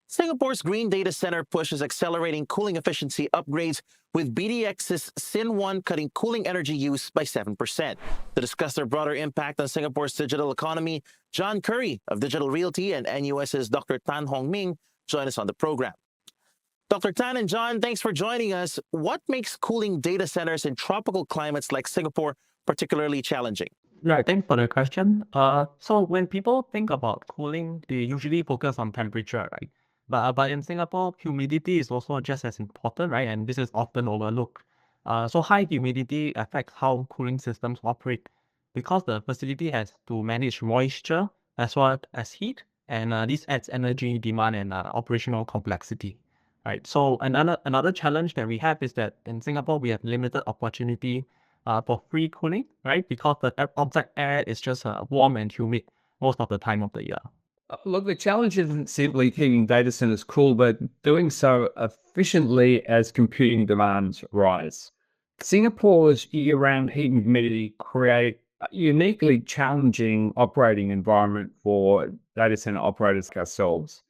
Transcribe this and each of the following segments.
Singapore's green data center push is accelerating cooling efficiency upgrades, with BDX's Sin1 cutting cooling energy use by 7%. To discuss their broader impact on Singapore's digital economy, John Curry of Digital Realty and NUS's Dr. Tan Hong Ming join us on the program. Dr. Tan and John, thanks for joining us. What makes cooling data centers in tropical climates like Singapore particularly challenging? Right, thanks for the question. So when people think about cooling, they usually focus on temperature, right? But in Singapore, humidity is also just as important, right? And this is often overlooked. So high humidity affects how cooling systems operate because the facility has to manage moisture as well as heat, and this adds energy demand and operational complexity, right? So another challenge that we have is that in Singapore we have limited opportunity for free cooling, right? Because the outside air is just warm and humid most of the time of the year. Look, the challenge isn't simply keeping data centers cool, but doing so efficiently as computing demands rise. Singapore's year-round heat and humidity create a uniquely challenging operating environment for data center operators like ourselves.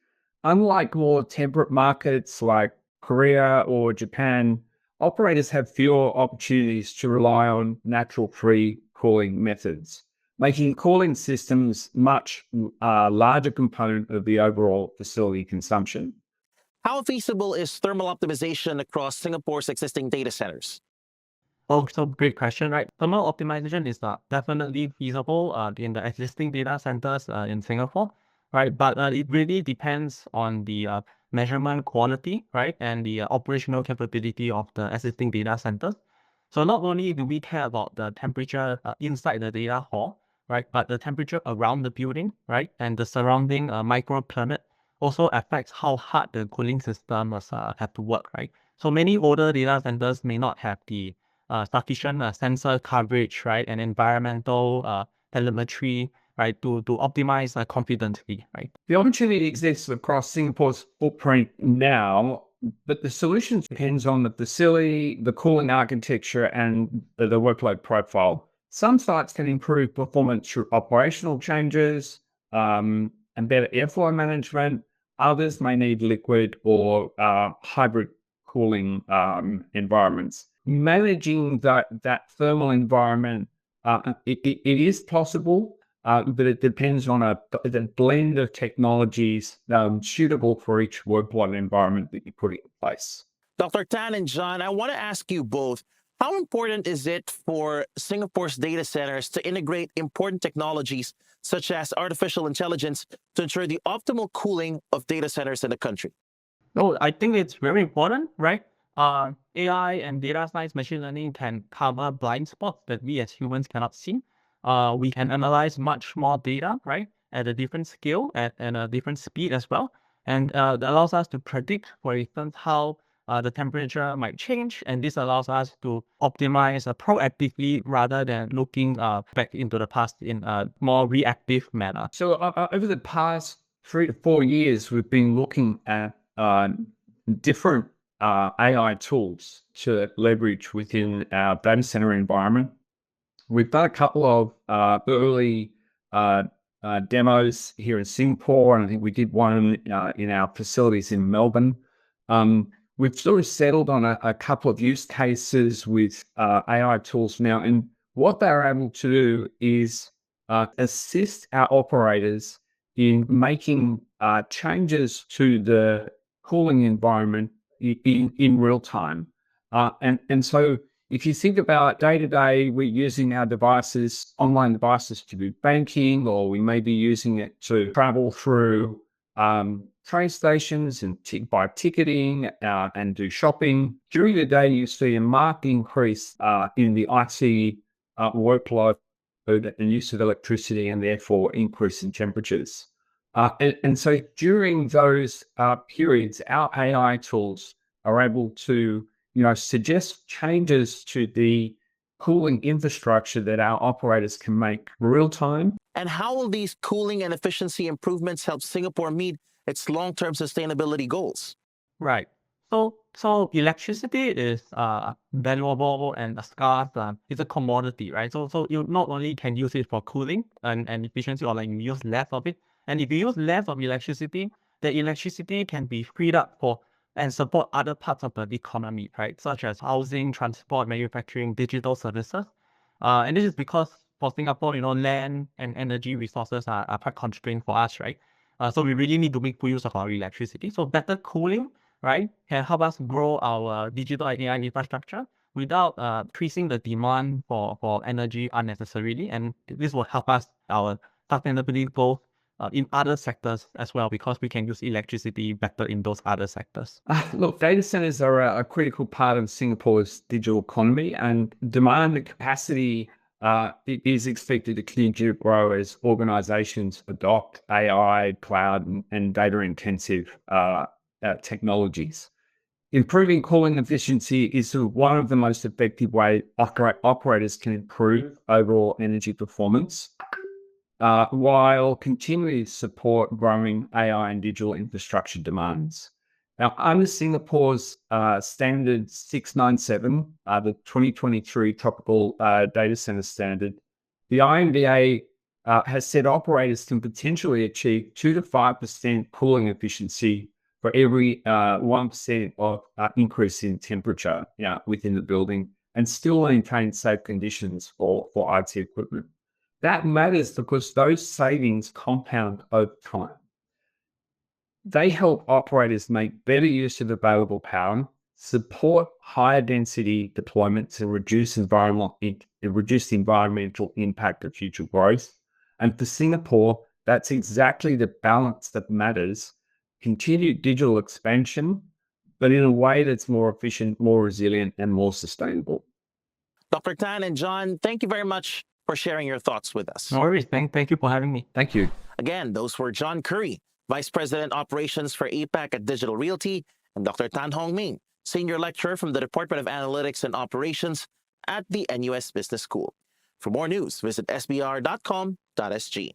Unlike more temperate markets like Korea or Japan, operators have fewer opportunities to rely on natural free cooling methods, making cooling systems much larger component of the overall facility consumption. How feasible is thermal optimization across Singapore's existing data centers? Oh, so great question, right? Thermal optimization is definitely feasible in the existing data centers in Singapore, right? But it really depends on the measurement quality, right? And the operational capability of the existing data centers. So not only do we care about the temperature inside the data hall, right? But the temperature around the building, right? And the surrounding microclimate also affects how hard the cooling systems have to work, right? So many older data centers may not have the sufficient sensor coverage, right, and environmental telemetry, right, to optimize confidently, right. The opportunity exists across Singapore's footprint now, but the solution depends on the facility, the cooling architecture, and the workload profile. Some sites can improve performance through operational changes and better airflow management. Others may need liquid or hybrid cooling environments. Managing that thermal environment, it is possible, but it depends on a blend of technologies suitable for each workload environment that you put in place. Dr. Tan and John, I want to ask you both, how important is it for Singapore's data centers to integrate important technologies such as artificial intelligence to ensure the optimal cooling of data centers in the country? No, I think it's very important, right? AI and data science, machine learning can cover blind spots that we as humans cannot see. We can analyze much more data, right, at a different scale and a different speed as well. And that allows us to predict, for instance, how the temperature might change. And this allows us to optimize proactively rather than looking back into the past in a more reactive manner. So over the past 3 to 4 years, we've been looking at different AI tools to leverage within our data center environment. We've done a couple of early demos here in Singapore, and I think we did one in our facilities in Melbourne. We've sort of settled on a couple of use cases with AI tools now, and what they're able to do is assist our operators in making changes to the cooling environment in real time. And so if you think about day to day, we're using our devices, online devices to do banking, or we may be using it to travel through train stations and buy ticketing and do shopping. During the day, you see a marked increase in the IT workload and use of electricity, and therefore increase in temperatures. And so during those periods, our AI tools are able to, suggest changes to the cooling infrastructure that our operators can make real time. And how will these cooling and efficiency improvements help Singapore meet its long-term sustainability goals? Right. So electricity is valuable and scarce. It's a commodity, right? So you not only can use it for cooling and efficiency, or like you use less of it. And if you use less of electricity, the electricity can be freed up for and support other parts of the economy, right? Such as housing, transport, manufacturing, digital services. And this is because for Singapore, land and energy resources are quite constrained for us, right? So we really need to make full use of our electricity. So better cooling, right, can help us grow our digital and AI infrastructure without increasing the demand for energy unnecessarily. And this will help us our sustainability goals in other sectors as well, because we can use electricity better in those other sectors. Look, data centers are a critical part of Singapore's digital economy, and demand and capacity is expected to continue to grow as organizations adopt AI, cloud, and data-intensive technologies. Improving cooling efficiency is one of the most effective ways operators can improve overall energy performance, while continuing to support growing AI and digital infrastructure demands. Now, under Singapore's standard 697, the 2023 Tropical Data Center Standard, the IMDA has said operators can potentially achieve 2 to 5% cooling efficiency for every 1% of increase in temperature within the building, and still maintain safe conditions for IT equipment. That matters because those savings compound over time. They help operators make better use of available power, support higher density deployments, and reduce the environmental impact of future growth. And for Singapore, that's exactly the balance that matters. Continued digital expansion, but in a way that's more efficient, more resilient, and more sustainable. Dr. Tan and John, thank you very much for sharing your thoughts with us. No worries. Thank you for having me. Thank you. Again, those were John Curry, Vice President Operations for APAC at Digital Realty, and Dr. Tan Hong Ming, Senior Lecturer from the Department of Analytics and Operations at the NUS Business School. For more news, visit sbr.com.sg.